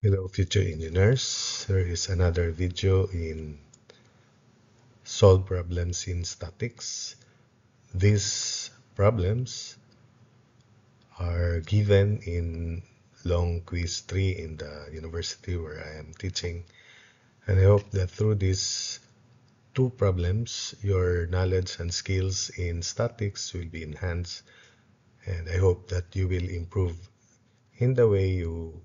Hello, future engineers. There is another video in solve problems in statics. These problems are given in long quiz 3 in the university where I am teaching. And I hope that through these two problems, your knowledge and skills in statics will be enhanced. And I hope that you will improve in the way you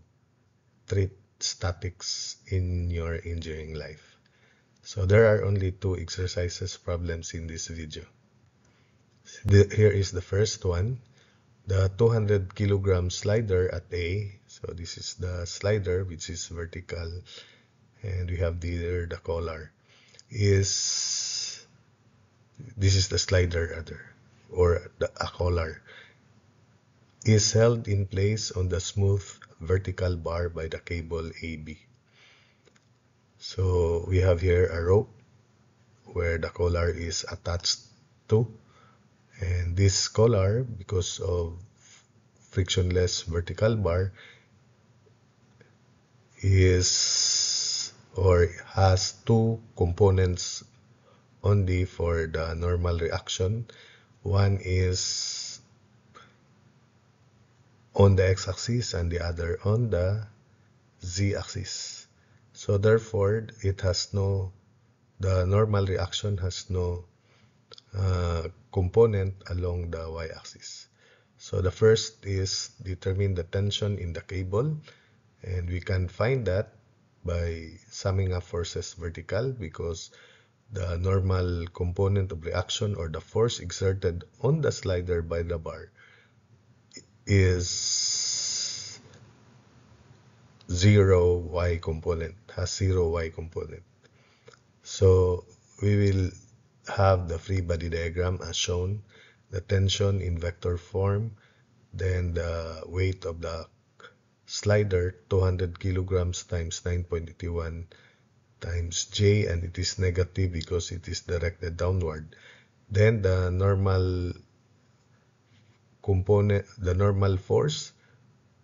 treat statics in your engineering life. So there are only two exercises problems in this video. Here is the first one, the 200 kilogram slider at A. So this is the slider which is vertical, and we have the collar. This is the slider rather, or a collar, is held in place on the smooth vertical bar by the cable AB. So we have here a rope where the collar is attached to. And this collar, because of frictionless vertical bar, is or has two components only for the normal reaction. One is on the x-axis and the other on the z-axis. So therefore, the normal reaction has no component along the y-axis. So the first is determine the tension in the cable, and we can find that by summing up forces vertical, because the normal component of reaction or the force exerted on the slider by the bar is has zero y component. So we will have the free body diagram as shown, the tension in vector form, then the weight of the slider 200 kilograms times 9.81 times J, and it is negative because it is directed downward. Then the normal component, the normal force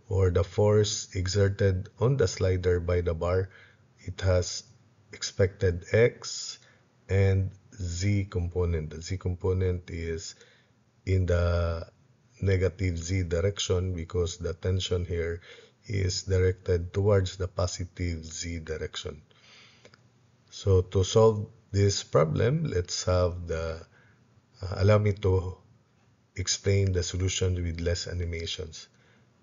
or the force exerted on the slider by the bar, it has expected X and Z component. The Z component is in the negative Z direction because the tension here is directed towards the positive Z direction. So to solve this problem, let's have allow me to explain the solution with less animations.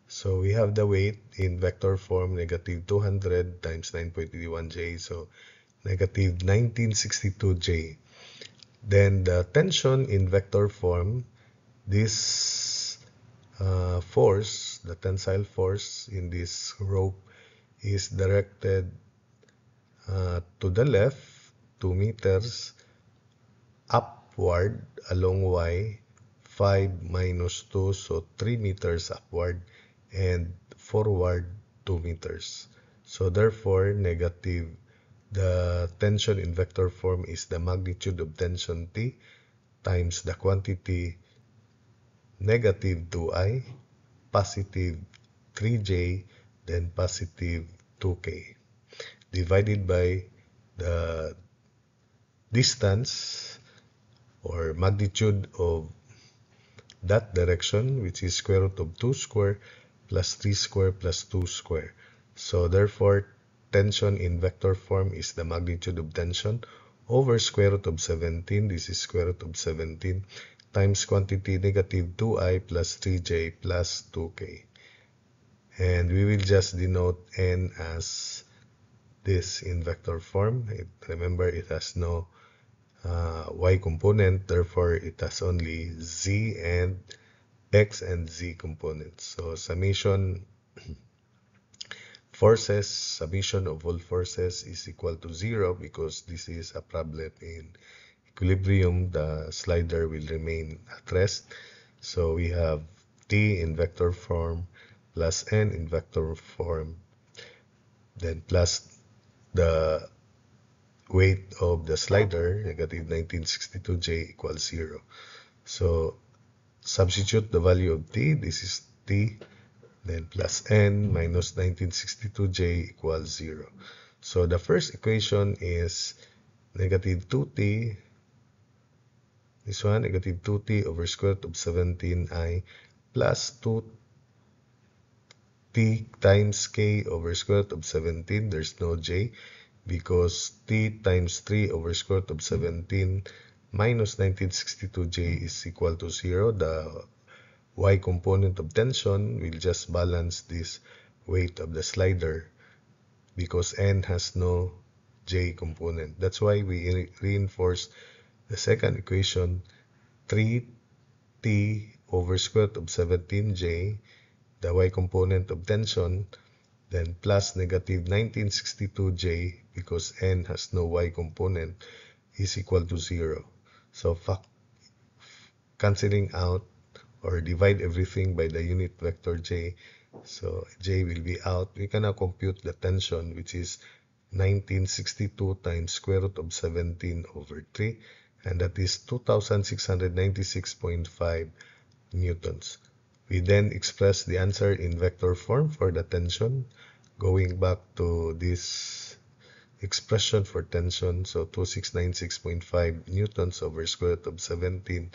So we have the weight in vector form, negative 200 times 9.81 J, so negative 1962 J. Then the tension in vector form, this force, the tensile force in this rope is directed to the left 2 meters, upward along y 5 minus 2, so 3 meters upward, and forward 2 meters. So therefore, the tension in vector form is the magnitude of tension T times the quantity negative 2i, positive 3j, then positive 2k, divided by the distance or magnitude of that direction, which is square root of 2 square plus 3 square plus 2 square. So therefore, tension in vector form is the magnitude of tension over square root of 17, this is square root of 17, times quantity negative 2i plus 3j plus 2k. And we will just denote n as this in vector form. Remember, it has no y component, therefore it has only z and x and z components. So summation of all forces is equal to 0 because this is a problem in equilibrium. The slider will remain at rest. So we have t in vector form plus n in vector form, then plus the weight of the slider, negative 1962J equals 0. So substitute the value of t. This is t then plus n minus 1962j equals 0. So the first equation is negative 2t, this one, negative 2t over square root of 17i plus 2t times k over square root of 17. There's no j because t times 3 over square root of 17 minus 1962j is equal to 0. The y component of tension will just balance this weight of the slider because n has no j component. That's why we reinforce the second equation, 3t over square root of 17j, the y component of tension, then plus negative 1962j because n has no y component is equal to 0. So cancelling out or divide everything by the unit vector j, so j will be out. We can now compute the tension, which is 1962 times square root of 17 over 3, and that is 2696.5 newtons. We then express the answer in vector form for the tension, going back to this expression for tension, so 2696.5 newtons over square root of 17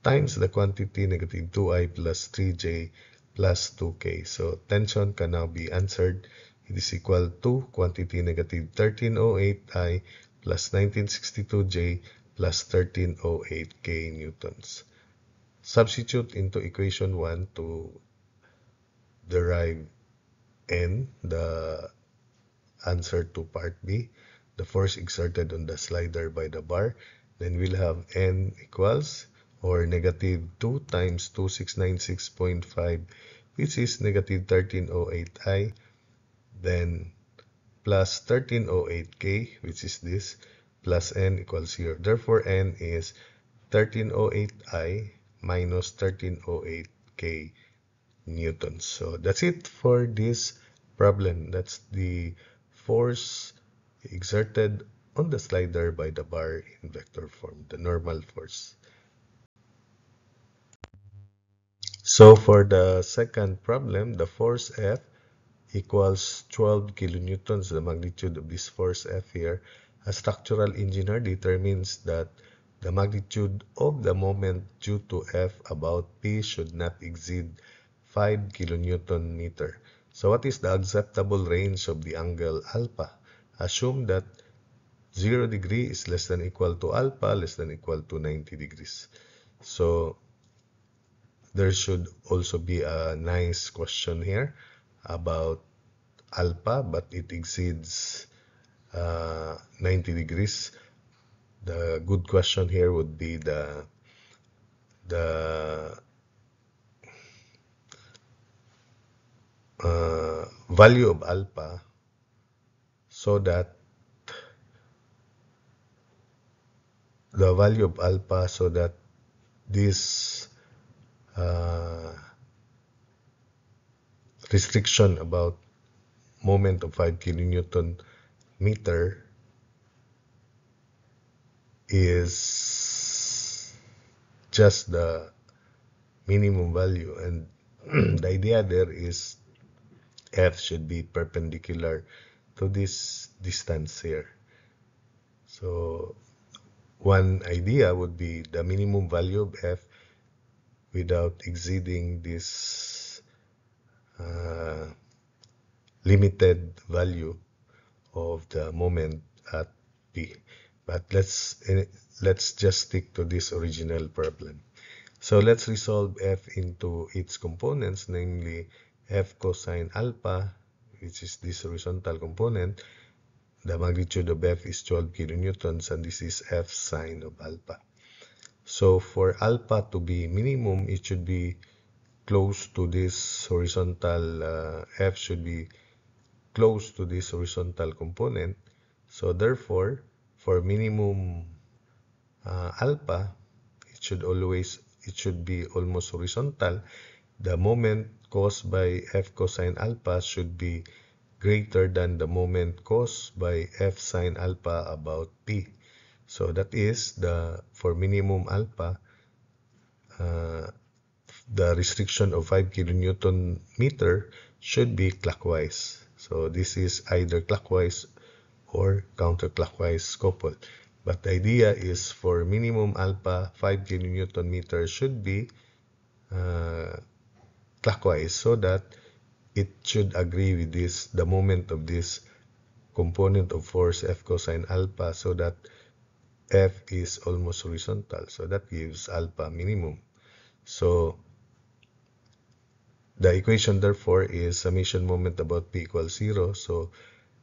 times the quantity negative 2i plus 3j plus 2k. So tension can now be answered. It is equal to quantity negative 1308i plus 1962j plus 1308k newtons. Substitute into equation 1 to derive n, the answer to part B, the force exerted on the slider by the bar. Then we'll have n equals, or negative 2 times 2696.5, which is negative 1308i, then plus 1308k, which is this, plus n equals 0. Therefore, n is 1308i minus 1308k newtons. So that's it for this problem. That's the force exerted on the slider by the bar in vector form, the normal force. So for the second problem, the force F equals 12 kilonewtons, the magnitude of this force F here. A structural engineer determines that the magnitude of the moment due to F about P should not exceed 5 kilonewton meter. So what is the acceptable range of the angle alpha? Assume that 0 degree is less than equal to alpha, less than equal to 90 degrees. So there should also be a nice question here about alpha, but it exceeds 90 degrees. The good question here would be the value of alpha, so that this restriction about moment of 5 kilonewton meter is just the minimum value, and the idea there is F should be perpendicular to this distance here. So one idea would be the minimum value of F without exceeding this limited value of the moment at P. But let's just stick to this original problem. So let's resolve F into its components, namely F cosine alpha, which is this horizontal component. The magnitude of F is 12 kilonewtons, and this is F sine of alpha. So for alpha to be minimum, it should be close to this horizontal, F should be close to this horizontal component. So therefore, for minimum alpha, it should be almost horizontal. The moment caused by F cosine alpha should be greater than the moment caused by F sine alpha about P. So that is, for minimum alpha, the restriction of 5 kilonewton meter should be clockwise. So this is either clockwise or counterclockwise coupled. But the idea is for minimum alpha, 5 kilonewton meter should be clockwise, so that it should agree with this, the moment of this component of force F cosine alpha, so that F is almost horizontal. So that gives alpha minimum. So the equation therefore is summation moment about P equals 0. So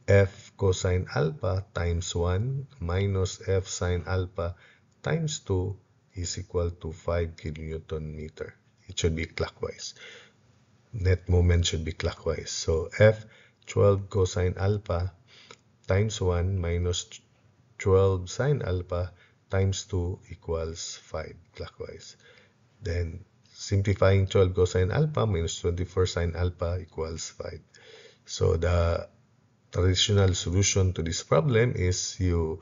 F cosine alpha times 1 minus F sine alpha times 2 is equal to 5 kilonewton meter. It should be clockwise. Net moment should be clockwise. So F 12 cosine alpha times 1 minus 12 sine alpha times 2 equals 5 clockwise. Then simplifying 12 cosine alpha minus 24 sine alpha equals 5. So the traditional solution to this problem is you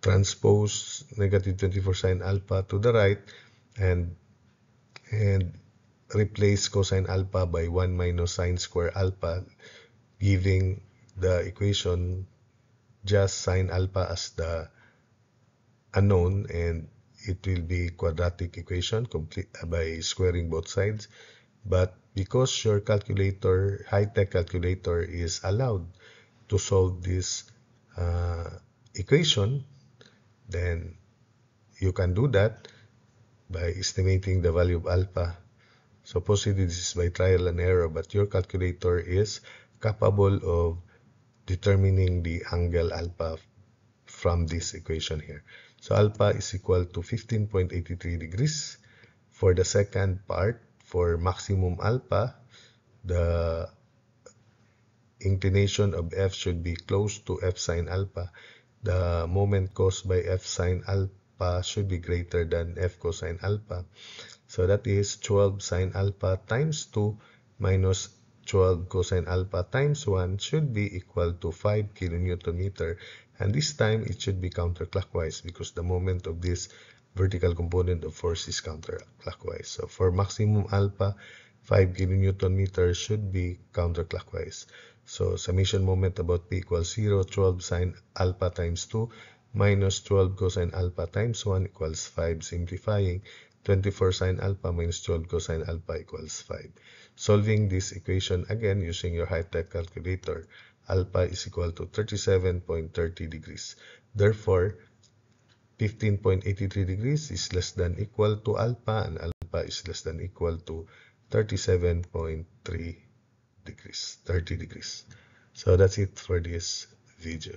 transpose negative 24 sine alpha to the right and replace cosine alpha by 1 minus sine square alpha, giving the equation just sine alpha as the unknown, and it will be quadratic equation complete by squaring both sides. But because your calculator, high-tech calculator, is allowed to solve this equation, then you can do that by estimating the value of alpha. Supposedly this is by trial and error, but your calculator is capable of determining the angle alpha from this equation here. So alpha is equal to 15.83 degrees. For the second part, for maximum alpha, the inclination of F should be close to F sine alpha. The moment caused by F sine alpha should be greater than F cosine alpha. So that is 12 sine alpha times 2 minus 12 cosine alpha times 1 should be equal to 5 kilonewton meter. And this time it should be counterclockwise because the moment of this vertical component of force is counterclockwise. So for maximum alpha, 5 kilonewton meter should be counterclockwise. So summation moment about P equals 0, 12 sine alpha times 2 minus 12 cosine alpha times 1 equals 5. Simplifying, 24 sine alpha minus 12 cosine alpha equals 5. Solving this equation again using your high-tech calculator, alpha is equal to 37.30 degrees. Therefore, 15.83 degrees is less than equal to alpha, and alpha is less than equal to 37.3 degrees, 30 degrees. So that's it for this video.